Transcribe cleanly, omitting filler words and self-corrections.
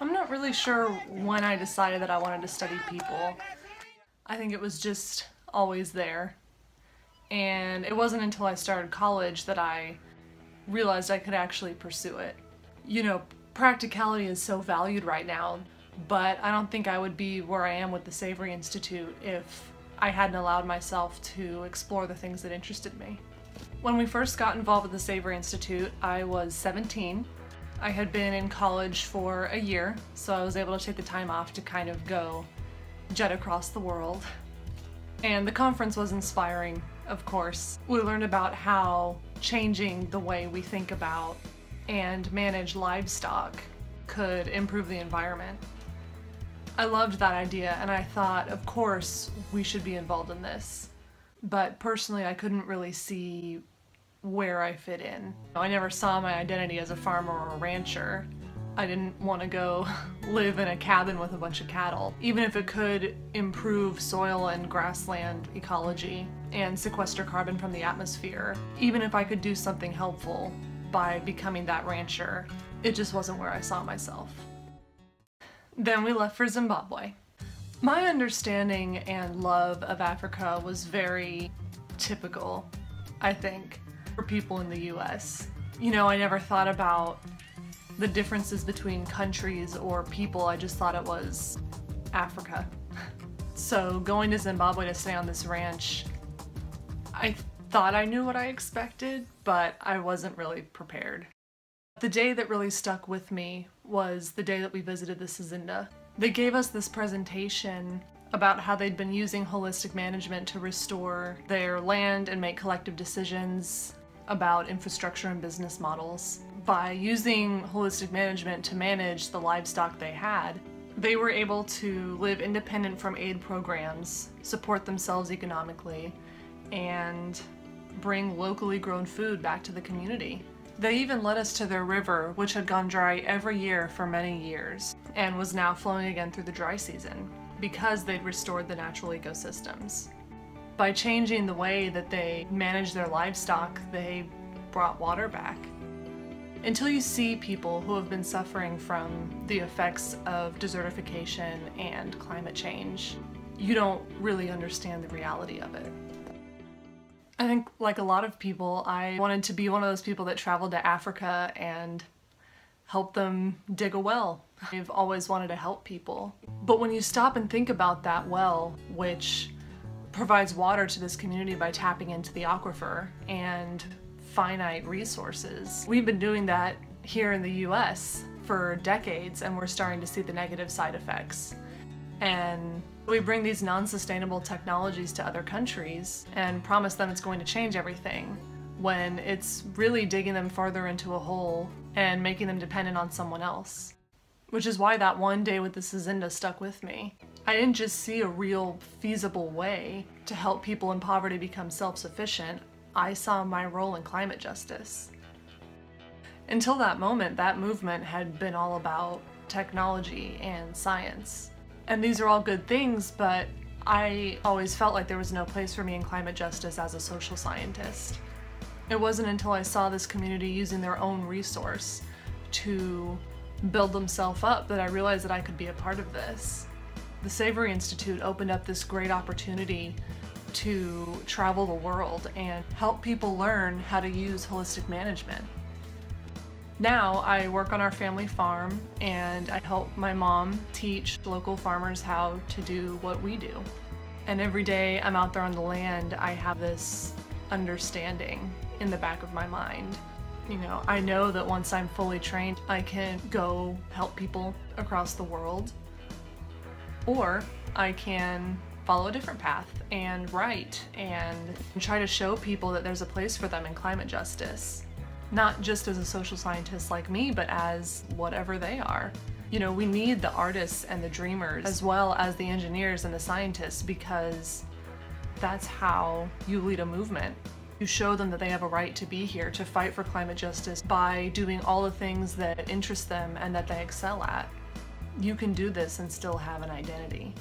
I'm not really sure when I decided that I wanted to study people. I think it was just always there. And it wasn't until I started college that I realized I could actually pursue it. You know, practicality is so valued right now, but I don't think I would be where I am with the Savory Institute if I hadn't allowed myself to explore the things that interested me. When we first got involved with the Savory Institute, I was 17. I had been in college for a year, so I was able to take the time off to kind of go jet across the world. And the conference was inspiring, of course. We learned about how changing the way we think about and manage livestock could improve the environment. I loved that idea, and I thought, of course, we should be involved in this. But personally, I couldn't really see where I fit in. I never saw my identity as a farmer or a rancher. I didn't want to go live in a cabin with a bunch of cattle. Even if it could improve soil and grassland ecology and sequester carbon from the atmosphere, even if I could do something helpful by becoming that rancher, it just wasn't where I saw myself. Then we left for Zimbabwe. My understanding and love of Africa was very typical, I think, for people in the US. You know, I never thought about the differences between countries or people. I just thought it was Africa. So going to Zimbabwe to stay on this ranch, I thought I knew what I expected, but I wasn't really prepared. The day that really stuck with me was the day that we visited the Zizinda. They gave us this presentation about how they'd been using holistic management to restore their land and make collective decisions about infrastructure and business models. By using holistic management to manage the livestock they had, they were able to live independent from aid programs, support themselves economically, and bring locally grown food back to the community. They even led us to their river, which had gone dry every year for many years and was now flowing again through the dry season because they'd restored the natural ecosystems. By changing the way that they managed their livestock, they brought water back. Until you see people who have been suffering from the effects of desertification and climate change, you don't really understand the reality of it. I think, like a lot of people, I wanted to be one of those people that traveled to Africa and help them dig a well. I've always wanted to help people. But when you stop and think about that well, which provides water to this community by tapping into the aquifer and finite resources, we've been doing that here in the US for decades, and we're starting to see the negative side effects. And we bring these non-sustainable technologies to other countries and promise them it's going to change everything, when it's really digging them farther into a hole and making them dependent on someone else. Which is why that one day with the Zizinda stuck with me. I didn't just see a real feasible way to help people in poverty become self-sufficient, I saw my role in climate justice. Until that moment, that movement had been all about technology and science. And these are all good things, but I always felt like there was no place for me in climate justice as a social scientist. It wasn't until I saw this community using their own resource to build themselves up that I realized that I could be a part of this. The Savory Institute opened up this great opportunity to travel the world and help people learn how to use holistic management. Now I work on our family farm and I help my mom teach local farmers how to do what we do. And every day I'm out there on the land, I have this understanding in the back of my mind. You know, I know that once I'm fully trained, I can go help people across the world, or I can follow a different path and write and try to show people that there's a place for them in climate justice. Not just as a social scientist like me, but as whatever they are. You know, we need the artists and the dreamers as well as the engineers and the scientists, because that's how you lead a movement. You show them that they have a right to be here to fight for climate justice by doing all the things that interest them and that they excel at. You can do this and still have an identity.